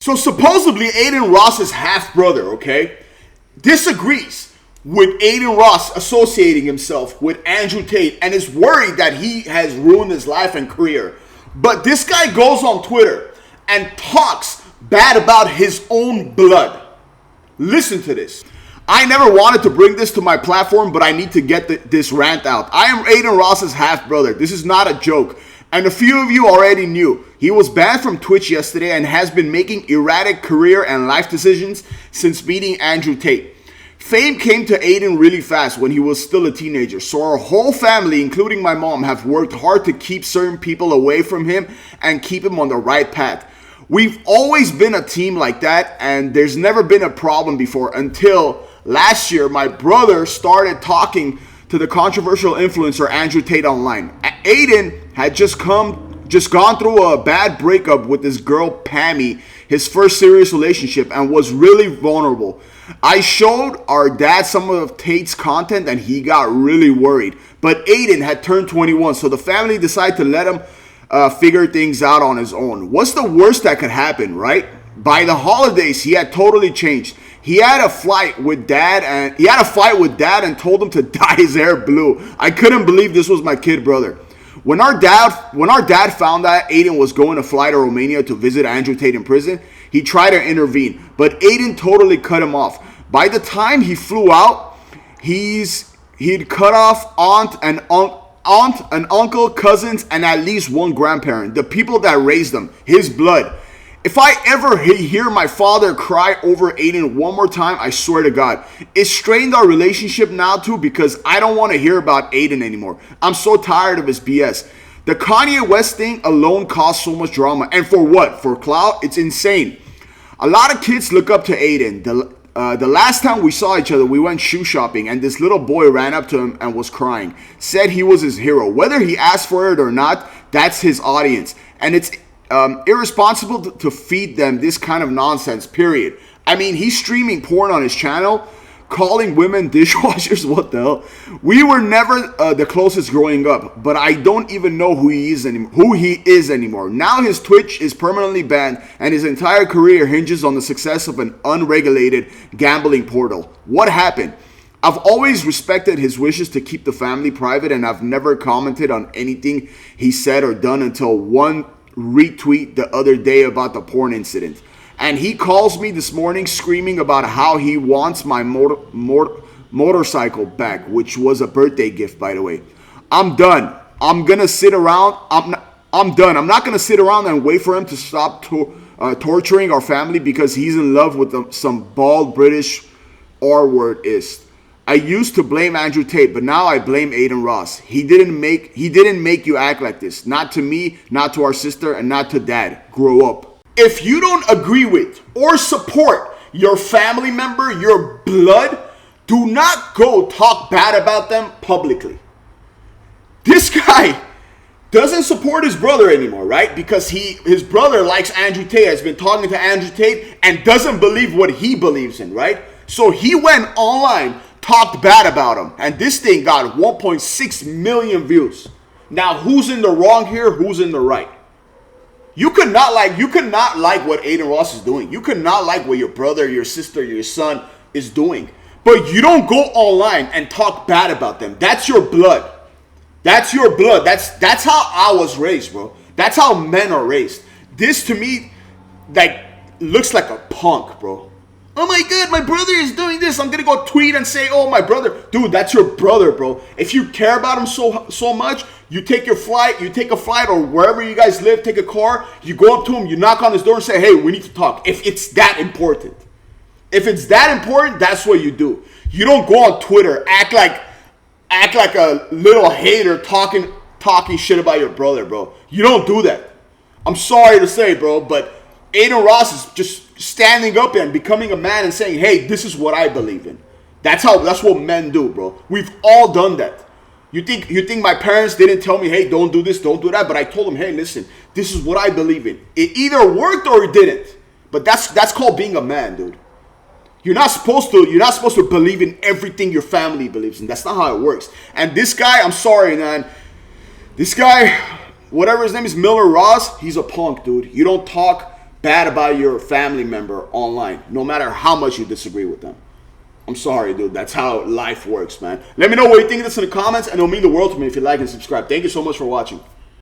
So supposedly Adin Ross's half-brother, okay, disagrees with Adin Ross associating himself with Andrew Tate and is worried that he has ruined his life and career. But this guy goes on Twitter and talks bad about his own blood. Listen to this. I never wanted to bring this to my platform, but I need to get this rant out. I am Adin Ross's half-brother. This is not a joke. And a few of you already knew. He was banned from Twitch yesterday and has been making erratic career and life decisions since meeting Andrew Tate. Fame came to Adin really fast when he was still a teenager, so our whole family, including my mom, have worked hard to keep certain people away from him and keep him on the right path. We've always been a team like that, and there's never been a problem before until last year my brother started talking to the controversial influencer Andrew Tate online. Adin had just gone through a bad breakup with this girl Pammy, his first serious relationship, and was really vulnerable. I showed our dad some of Tate's content and he got really worried. But Adin had turned 21, so the family decided to let him figure things out on his own. What's the worst that could happen, right? By the holidays, he had totally changed. He had a fight with dad and told him to dye his hair blue. I couldn't believe this was my kid brother. When our dad found out Adin was going to fly to Romania to visit Andrew Tate in prison, he tried to intervene, but Adin totally cut him off. By the time he flew out, he'd cut off aunt and uncle, cousins, and at least one grandparent, the people that raised him, his blood. If I ever hear my father cry over Adin one more time, I swear to God, it strained our relationship now too because I don't want to hear about Adin anymore. I'm so tired of his BS. The Kanye West thing alone caused so much drama. And for what? For clout? It's insane. A lot of kids look up to Adin. The last time we saw each other, we went shoe shopping and this little boy ran up to him and was crying. Said he was his hero. Whether he asked for it or not, that's his audience. And it's irresponsible to feed them this kind of nonsense, period. I mean, he's streaming porn on his channel, calling women dishwashers. What the hell? We were never the closest growing up, but I don't even know who he is anymore. Now his Twitch is permanently banned and his entire career hinges on the success of an unregulated gambling portal. What happened? I've always respected his wishes to keep the family private, and I've never commented on anything he said or done until one retweet the other day about the porn incident. And he calls me this morning screaming about how he wants my motorcycle back, which was a birthday gift, by the way. I'm done. I'm gonna sit around. I'm done. I'm not gonna sit around and wait for him to stop torturing our family because he's in love with some bald British R-wordist. I used to blame Andrew Tate, but now I blame Adin Ross. He didn't make you act like this. Not to me, not to our sister, and not to dad. Grow up. If you don't agree with or support your family member, your blood, do not go talk bad about them publicly. This guy doesn't support his brother anymore, right? Because his brother likes Andrew Tate, has been talking to Andrew Tate, and doesn't believe what he believes in, right? So he went online, talked bad about him, and this thing got 1.6 million views. Now, who's in the wrong here? Who's in the right? You could not like what Adin Ross is doing. You could not like what your brother, your sister, your son is doing. But you don't go online and talk bad about them. That's your blood. That's your blood. That's how I was raised, bro. That's how men are raised. This to me, like, looks like a punk, bro. Oh my God, my brother is doing this. I'm gonna go tweet and say, oh, my brother. Dude, that's your brother, bro. If you care about him so much, you take a flight or wherever you guys live, take a car, you go up to him, you knock on his door and say, hey, we need to talk. If it's that important. If it's that important, that's what you do. You don't go on Twitter, act like a little hater talking shit about your brother, bro. You don't do that. I'm sorry to say, bro, but Adin Ross is just standing up and becoming a man and saying, hey, this is what I believe in. That's what men do, bro. We've all done that. You think my parents didn't tell me, hey, don't do this, don't do that, but I told them, hey, listen, this is what I believe in. It either worked or it didn't. But that's called being a man, dude. You're not supposed to believe in everything your family believes in. That's not how it works. And this guy, I'm sorry, man. This guy, whatever his name is, Miller Ross, he's a punk, dude. You don't talk bad about your family member online, no matter how much you disagree with them. I'm sorry, dude. That's how life works, man. Let me know what you think of this in the comments, and it'll mean the world to me if you like and subscribe. Thank you so much for watching.